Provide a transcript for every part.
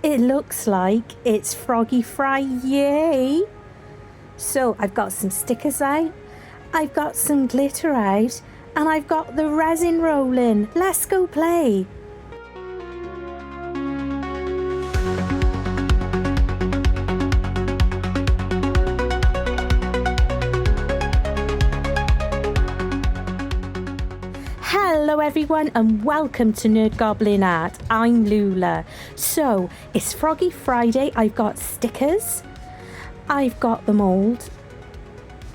It looks like it's Froggy FriYAY. So I've got some stickers out, I've got some glitter out, and I've got the resin rolling. Let's go play. Hello everyone and welcome to NerdGoblinart. I'm Lula. So it's Froggy Friday. I've got stickers. I've got the mould.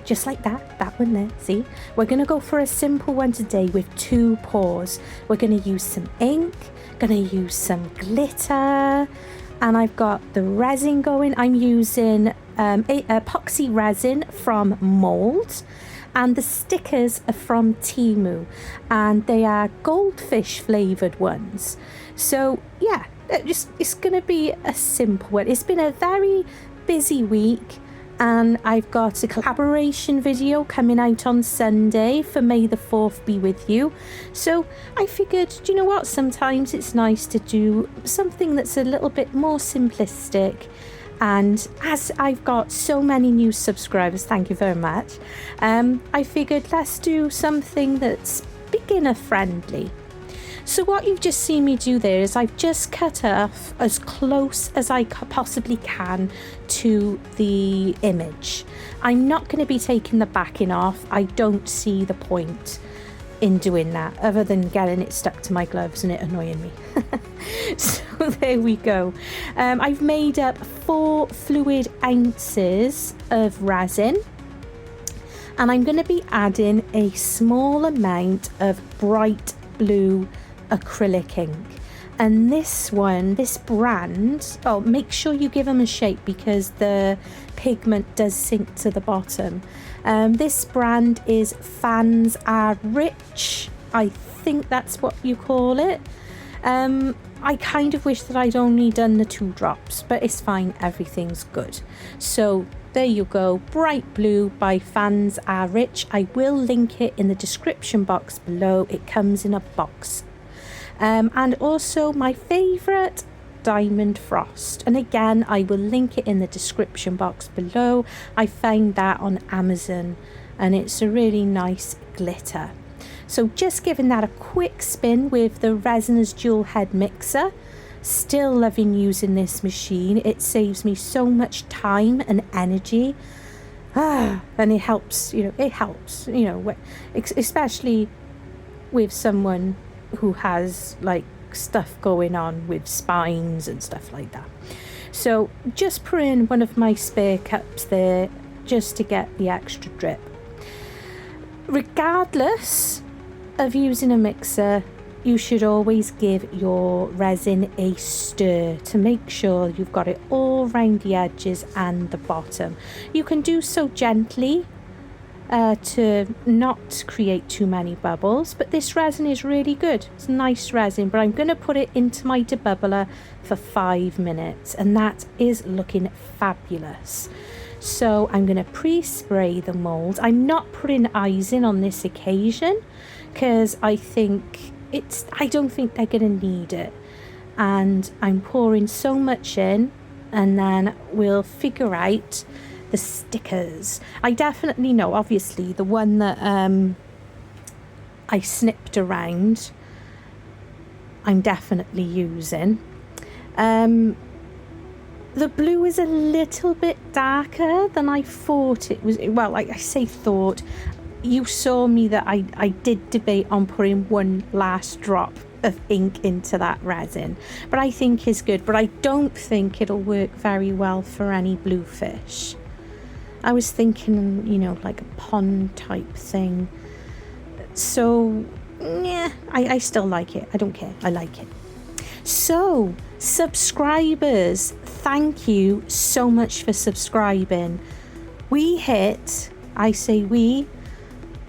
Just like that one there, see? We're going to go for a simple one today with 2 pours. We're going to use some ink, going to use some glitter, and I've got the resin going. I'm using epoxy resin from Mould. And the stickers are from Temu, and they are Goldfish flavoured ones. So yeah, it's going to be a simple one. It's been a very busy week, and I've got a collaboration video coming out on Sunday for May the 4th be with you. So I figured, do you know what, sometimes it's nice to do something that's a little bit more simplistic. And as I've got so many new subscribers, thank you very much, I figured let's do something that's beginner friendly. So what you've just seen me do there is I've just cut off as close as I possibly can to the image. I'm not going to be taking the backing off. I don't see the point in doing that other than getting it stuck to my gloves and it annoying me. So there we go. I've made up 4 fluid ounces of resin, and I'm going to be adding a small amount of bright blue acrylic ink. And this brand, oh, make sure you give them a shake because the pigment does sink to the bottom. This brand is FansArriche. I think that's what you call it. I kind of wish that I'd only done the 2 drops, but it's fine, everything's good. So there you go, Bright Blue by FansArriche. I will link it in the description box below. It comes in a box. And also my favourite, Diamond Frost, and again I will link it in the description box below. I found that on Amazon and it's a really nice glitter. So just giving that a quick spin with the Resiners dual head mixer. Still loving using this machine. It saves me so much time and energy. And it helps, especially with someone who has like stuff going on with spines and stuff like that. So just put in one of my spare cups there just to get the extra drip. Regardless of using a mixer, you should always give your resin a stir to make sure you've got it all around the edges and the bottom. You can do so gently to not create too many bubbles, but this resin is really good. It's nice resin, but I'm going to put it into my debubbler for 5 minutes, and that is looking fabulous. So I'm going to pre-spray the mold. I'm not putting icing on this occasion because I don't think they're going to need it, and I'm pouring so much in, and then we'll figure out the stickers. I definitely know, obviously, the one that I snipped around, I'm definitely using. The blue is a little bit darker than I thought it was. Well, like I say thought, you saw me that I did debate on putting one last drop of ink into that resin, but I think it's good, but I don't think it'll work very well for any bluefish. I was thinking, like a pond type thing. So, yeah, I still like it. I don't care. I like it. So, subscribers, thank you so much for subscribing. We hit, I say we,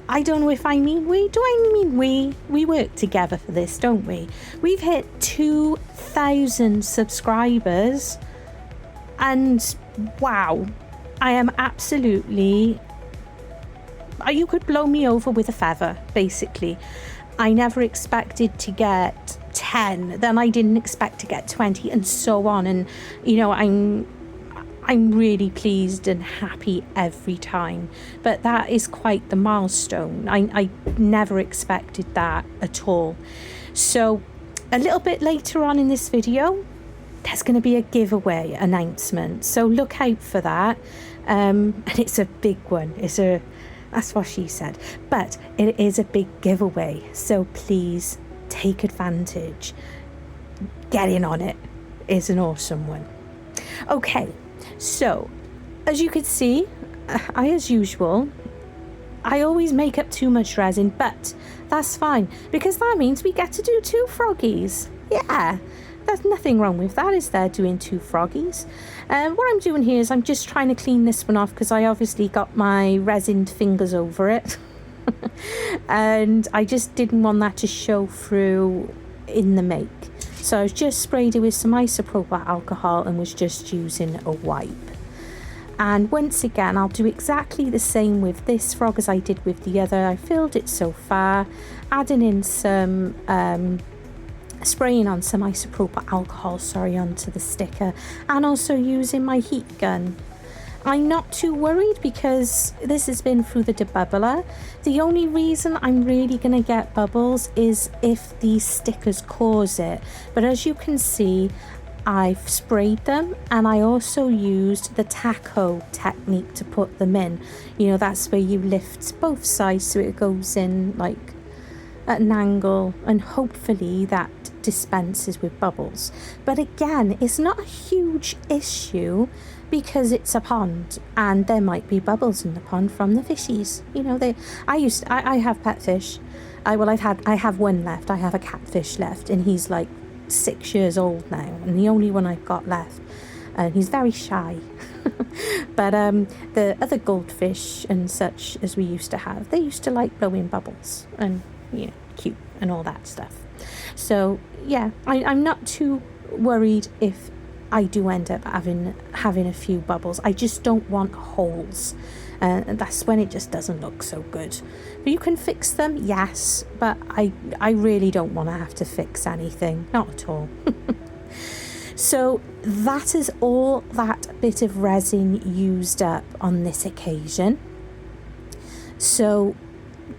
I don't know if I mean we. Do I mean we? We work together for this, don't we? We've hit 2,000 subscribers. And wow. I am absolutely, you could blow me over with a feather, basically. I never expected to get 10, then I didn't expect to get 20, and so on. And you know, I'm really pleased and happy every time, but that is quite the milestone. I never expected that at all. So a little bit later on in this video, there's going to be a giveaway announcement, so look out for that. And it's a big one. That's what she said, but it is a big giveaway, so please take advantage. Get in on it. It's an awesome one. Okay, so as you can see, as usual, I always make up too much resin, but that's fine, because that means we get to do 2 froggies. Yeah, there's nothing wrong with that, is there, doing 2 froggies? What I'm doing here is I'm just trying to clean this one off, because I obviously got my resined fingers over it. And I just didn't want that to show through in the make. So I just sprayed it with some isopropyl alcohol and was just using a wipe. And once again, I'll do exactly the same with this frog as I did with the other. I filled it so far, adding in some spraying on some isopropyl alcohol, onto the sticker, and also using my heat gun. I'm not too worried because this has been through the debubbler. The only reason I'm really going to get bubbles is if these stickers cause it. But as you can see, I've sprayed them, and I also used the taco technique to put them in. You know, that's where you lift both sides so it goes in like at an angle, and hopefully that dispenses with bubbles. But again, it's not a huge issue because it's a pond and there might be bubbles in the pond from the fishies. You know, I have pet fish. I have one left. I have a catfish left, and he's like 6 years old now, and the only one I've got left, and he's very shy. But the other goldfish and such as we used to have, they used to like blowing bubbles and, you know, cute and all that stuff. So yeah, I'm not too worried if I do end up having a few bubbles. I just don't want holes, and that's when it just doesn't look so good. But you can fix them, yes, but I really don't want to have to fix anything, not at all. So that is all that bit of resin used up on this occasion. So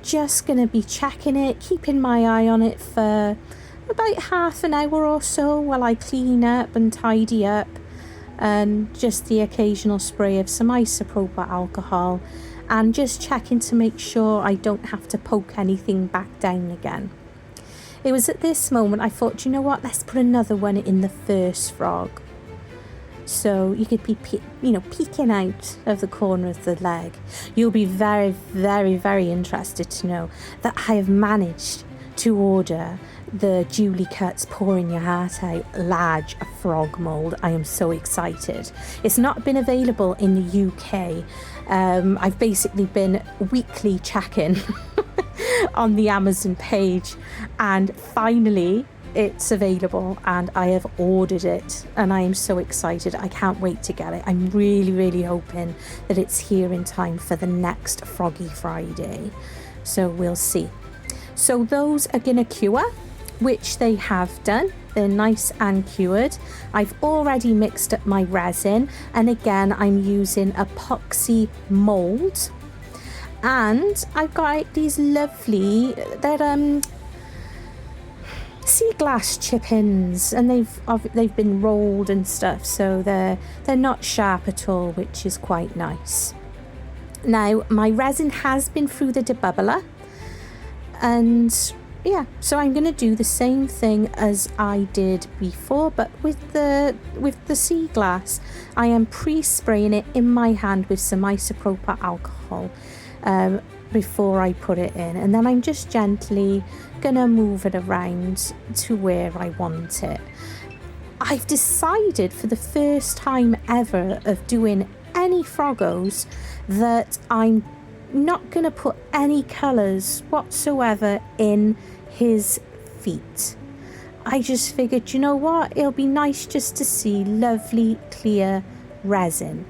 just going to be checking it, keeping my eye on it for about half an hour or so while I clean up and tidy up, and just the occasional spray of some isopropyl alcohol, and just checking to make sure I don't have to poke anything back down again. It was at this moment I thought, you know what, let's put another one in the first frog. So you could be, peeking out of the corner of the leg. You'll be very, very, very interested to know that I have managed to order the Julie Cuts Pouring Your Heart Out large frog mould. I am so excited. It's not been available in the UK. I've basically been weekly checking on the Amazon page, and finally it's available, and I have ordered it, and I am so excited. I can't wait to get it. I'm really, really hoping that it's here in time for the next Froggy Friday. So we'll see. So those are gonna cure, which they have done. They're nice and cured. I've already mixed up my resin, and again I'm using epoxy mold, and I've got these lovely, they're sea glass chip-ins, and they've been rolled and stuff, so they're not sharp at all, which is quite nice. Now my resin has been through the debubbler, and yeah, so I'm going to do the same thing as I did before, but with the sea glass. I am pre-spraying it in my hand with some isopropyl alcohol before I put it in, and then I'm just gently going to move it around to where I want it. I've decided for the first time ever of doing any Froggos that I'm not going to put any colours whatsoever in his feet. I just figured, you know what, it'll be nice just to see lovely clear resin,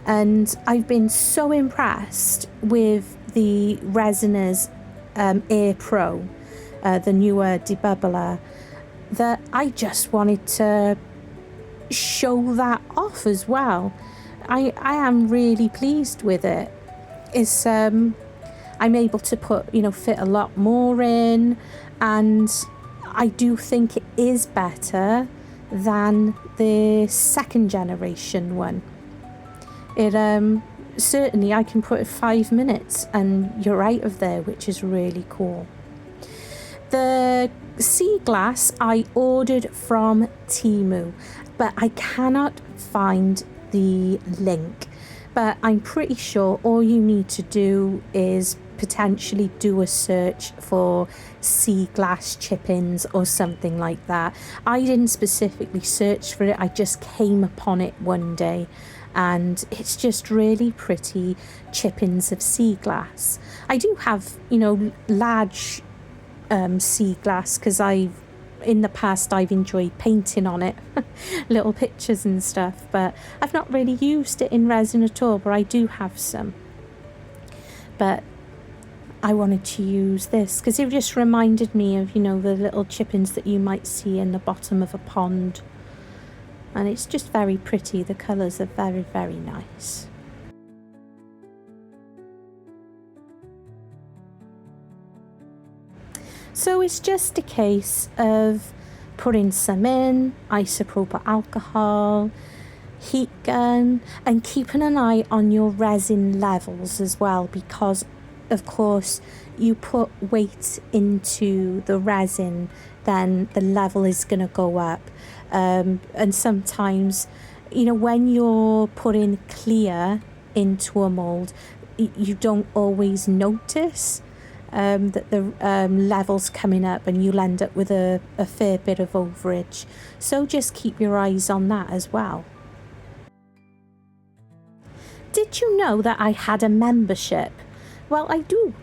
and I've been so impressed with the Resiners Air Pro, the newer debubbler, that I just wanted to show that off as well. I am really pleased with it. It's I'm able to fit a lot more in, and I do think it is better than the second generation one. It certainly, I can put it 5 minutes and you're out of there, which is really cool. The sea glass I ordered from Temu, but I cannot find the link. But I'm pretty sure all you need to do is potentially do a search for sea glass chip-ins or something like that. I didn't specifically search for it, I just came upon it one day, and it's just really pretty chip-ins of sea glass. I do have, large sea glass, because in the past I've enjoyed painting on it, little pictures and stuff, but I've not really used it in resin at all, but I do have some. But I wanted to use this because it just reminded me of, the little chip-ins that you might see in the bottom of a pond. And it's just very pretty. The colours are very, very nice. So it's just a case of putting some in, isopropyl alcohol, heat gun, and keeping an eye on your resin levels as well, because of course you put weight into the resin, then the level is going to go up. And sometimes, when you're putting clear into a mold, you don't always notice that the level's coming up, and you'll end up with a fair bit of overage. So just keep your eyes on that as well. Did you know that I had a membership? Well, I do,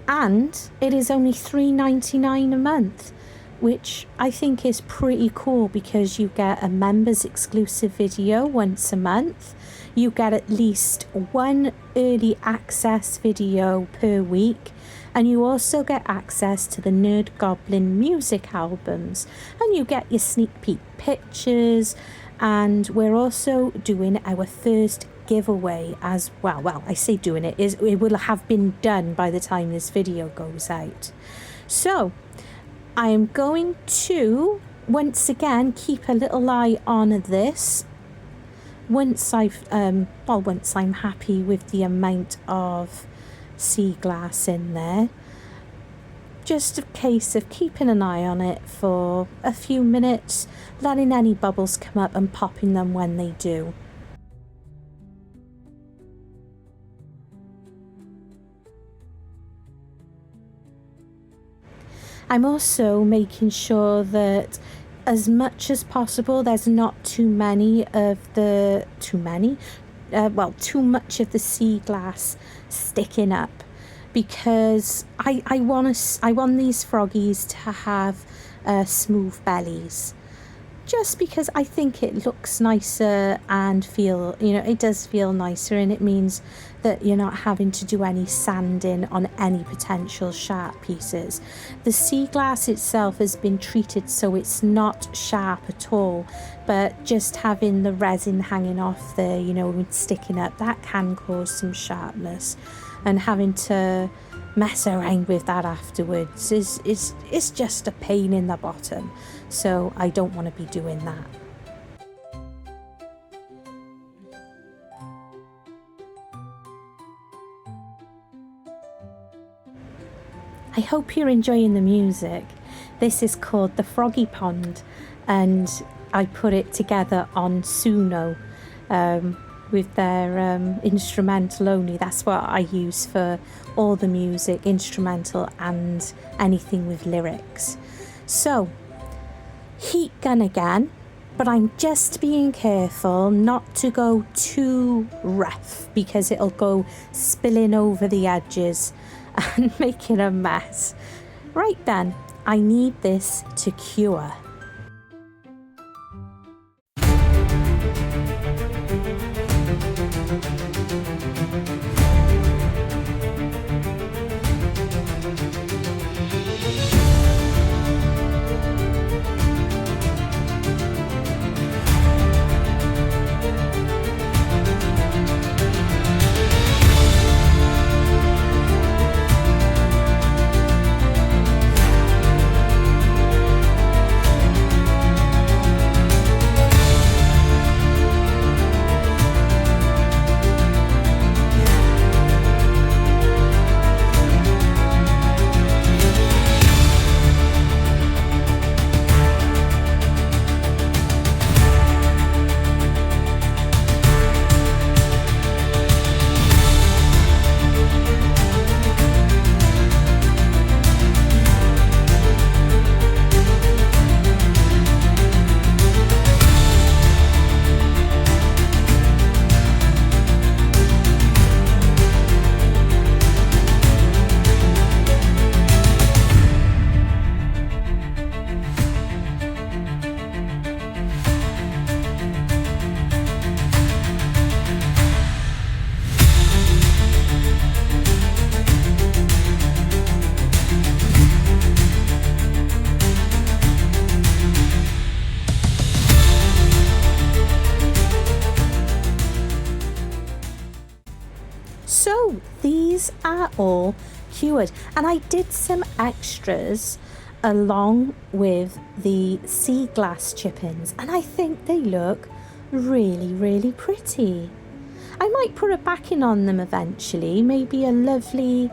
and it is only $3.99 a month, which I think is pretty cool, because you get a members exclusive video once a month. You get at least one early access video per week, and you also get access to the Nerd Goblin music albums, and you get your sneak peek pictures, and we're also doing our first giveaway as well. Well, I say doing it, it will have been done by the time this video goes out. So I am going to once again keep a little eye on this once I'm happy with the amount of sea glass in there. Just a case of keeping an eye on it for a few minutes, letting any bubbles come up and popping them when they do. I'm also making sure that as much as possible there's not too much of the sea glass sticking up, because I want these froggies to have smooth bellies, just because I think it looks nicer and it does feel nicer, and it means that you're not having to do any sanding on any potential sharp pieces. The sea glass itself has been treated so it's not sharp at all, but just having the resin hanging off there, and sticking up, that can cause some sharpness, and having to mess around with that afterwards is just a pain in the bottom. So I don't want to be doing that. I hope you're enjoying the music. This is called the Froggy Pond, and I put it together on Suno with their instrumental only. That's what I use for all the music, instrumental and anything with lyrics. So, heat gun again, but I'm just being careful not to go too rough, because it'll go spilling over the edges and making a mess. Right then, I need this to cure. at all cured. And I did some extras along with the sea glass chip-ins, and I think they look really, really pretty. I might put a backing on them eventually, maybe a lovely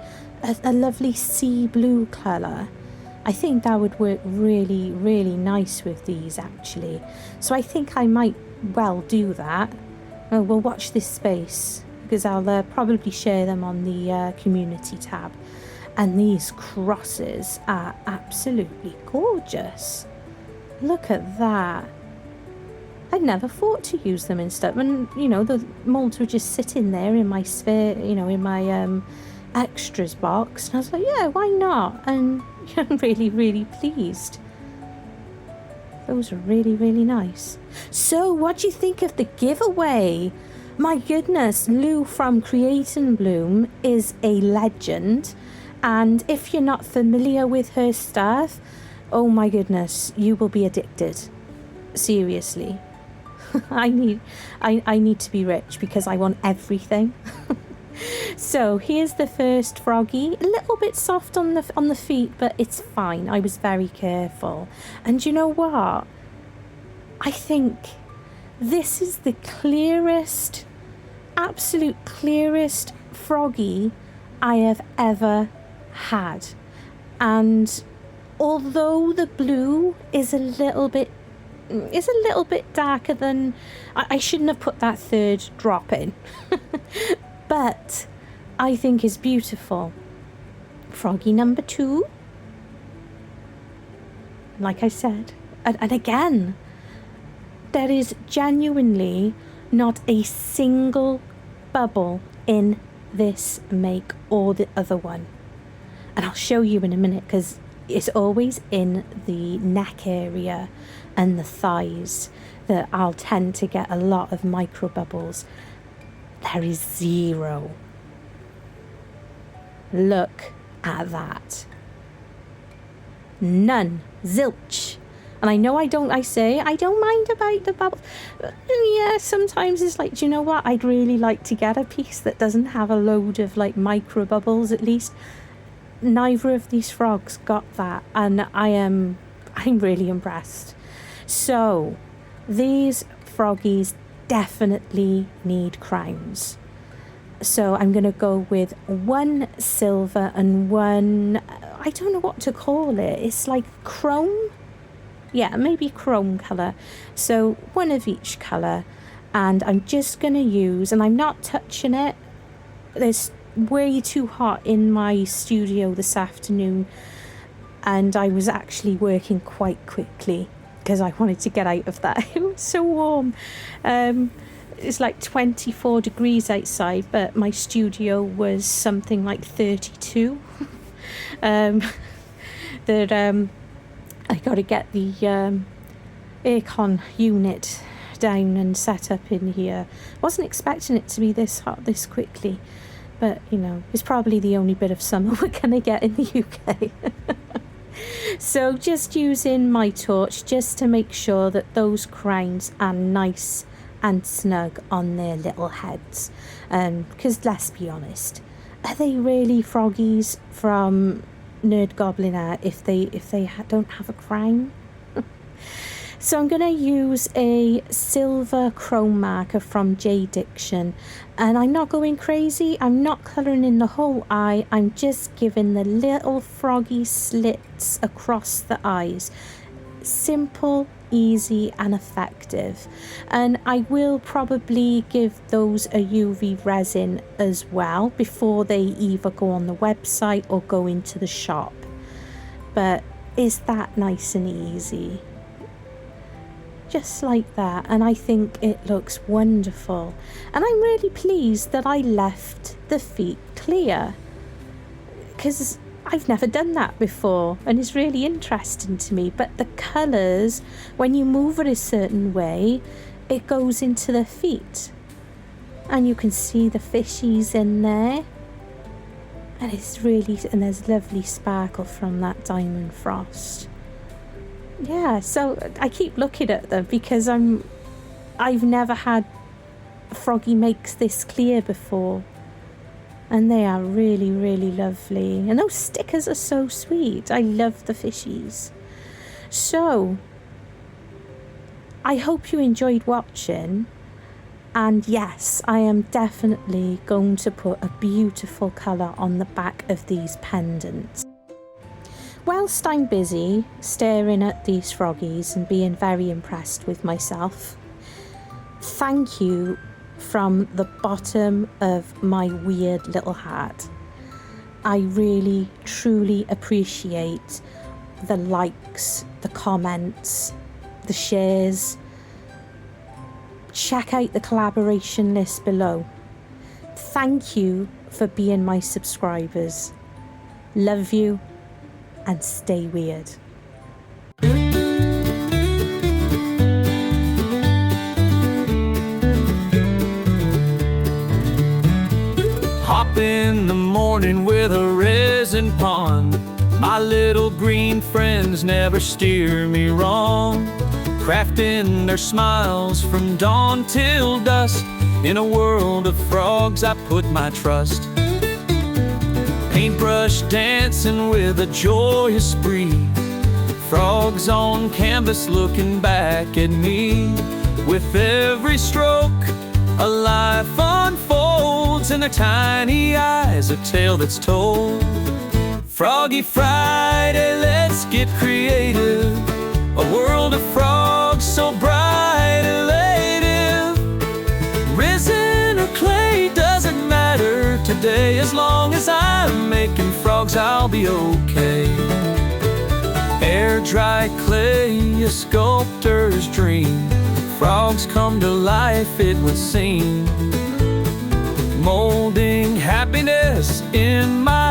sea blue colour. I think that would work really, really nice with these actually. So I think I might well do that. We'll watch this space because I'll probably share them on the community tab. And these crosses are absolutely gorgeous. Look at that. I'd never thought to use them in stuff, and you know, the molds were just sitting there in my spare, you know, in my extras box, and I was like, yeah, why not? And I'm really, really pleased. Those are really, really nice. So what do you think of the giveaway? My goodness, Lou from Create and Bloom is a legend, and if you're not familiar with her stuff, oh my goodness, you will be addicted. Seriously. I need to be rich because I want everything. So here's the first Froggy. A little bit soft on the feet, but it's fine. I was very careful. And you know what? I think this is the clearest, absolute clearest Froggy I have ever had. And although the blue is a little bit darker than I shouldn't have put that third drop in. But I think is beautiful. Froggy number 2. Like I said, and again, there is genuinely not a single bubble in this make or the other one. And I'll show you in a minute because it's always in the neck area and the thighs that I'll tend to get a lot of micro bubbles. There is 0. Look at that. None. Zilch. And I know I don't mind about the bubbles. Yeah, sometimes it's like, do you know what? I'd really like to get a piece that doesn't have a load of like micro bubbles at least. Neither of these frogs got that, and I'm really impressed. So these Froggies definitely need crowns. So I'm going to go with 1 silver and 1, I don't know what to call it. It's like chrome. Yeah, maybe chrome colour. So 1 of each colour. And I'm just going to use, and I'm not touching it. There's way too hot in my studio this afternoon. And I was actually working quite quickly because I wanted to get out of that. It was so warm. It's like 24 degrees outside, but my studio was something like 32. I got to get the aircon unit down and set up in here. Wasn't expecting it to be this hot this quickly, but you know, it's probably the only bit of summer we're going to get in the UK. So just using my torch just to make sure that those crowns are nice and snug on their little heads, because let's be honest, are they really Froggies from NerdGoblinart if they don't have a crown? So I'm going to use a silver chrome marker from JDiction, and I'm not going crazy. I'm not colouring in the whole eye. I'm just giving the little Froggy slits across the eyes. Simple, easy and effective. And I will probably give those a UV resin as well before they either go on the website or go into the shop. But is that nice and easy? Just like that, and I think it looks wonderful. And I'm really pleased that I left the feet clear, because I've never done that before and it's really interesting to me. But the colours, when you move it a certain way, it goes into the feet, and you can see the fishies in there, and it's really, and there's lovely sparkle from that diamond frost. Yeah, so I keep looking at them because I've never had Froggy makes this clear before. And they are really, really lovely. And those stickers are so sweet. I love the fishies. So, I hope you enjoyed watching. And yes, I am definitely going to put a beautiful colour on the back of these pendants. Whilst I'm busy staring at these froggies and being very impressed with myself, thank you from the bottom of my weird little heart. I really, truly appreciate the likes, the comments, the shares. Check out the collaboration list below. Thank you for being my subscribers. Love you and stay weird. Hop in the morning with a resin pond. My little green friends never steer me wrong, crafting their smiles from dawn till dusk. In a world of frogs I put my trust. Paintbrush dancing with a joyous spree, frogs on canvas looking back at me. With every stroke a life unfolds, in their tiny eyes a tale that's told. Froggy Friday, let's get creative. A world of frogs so bright and elative. Resin or clay, doesn't matter today. As long as I'm making frogs, I'll be okay. Air dry clay, a sculptor's dream. Frogs come to life, it would seem. Molding happiness in my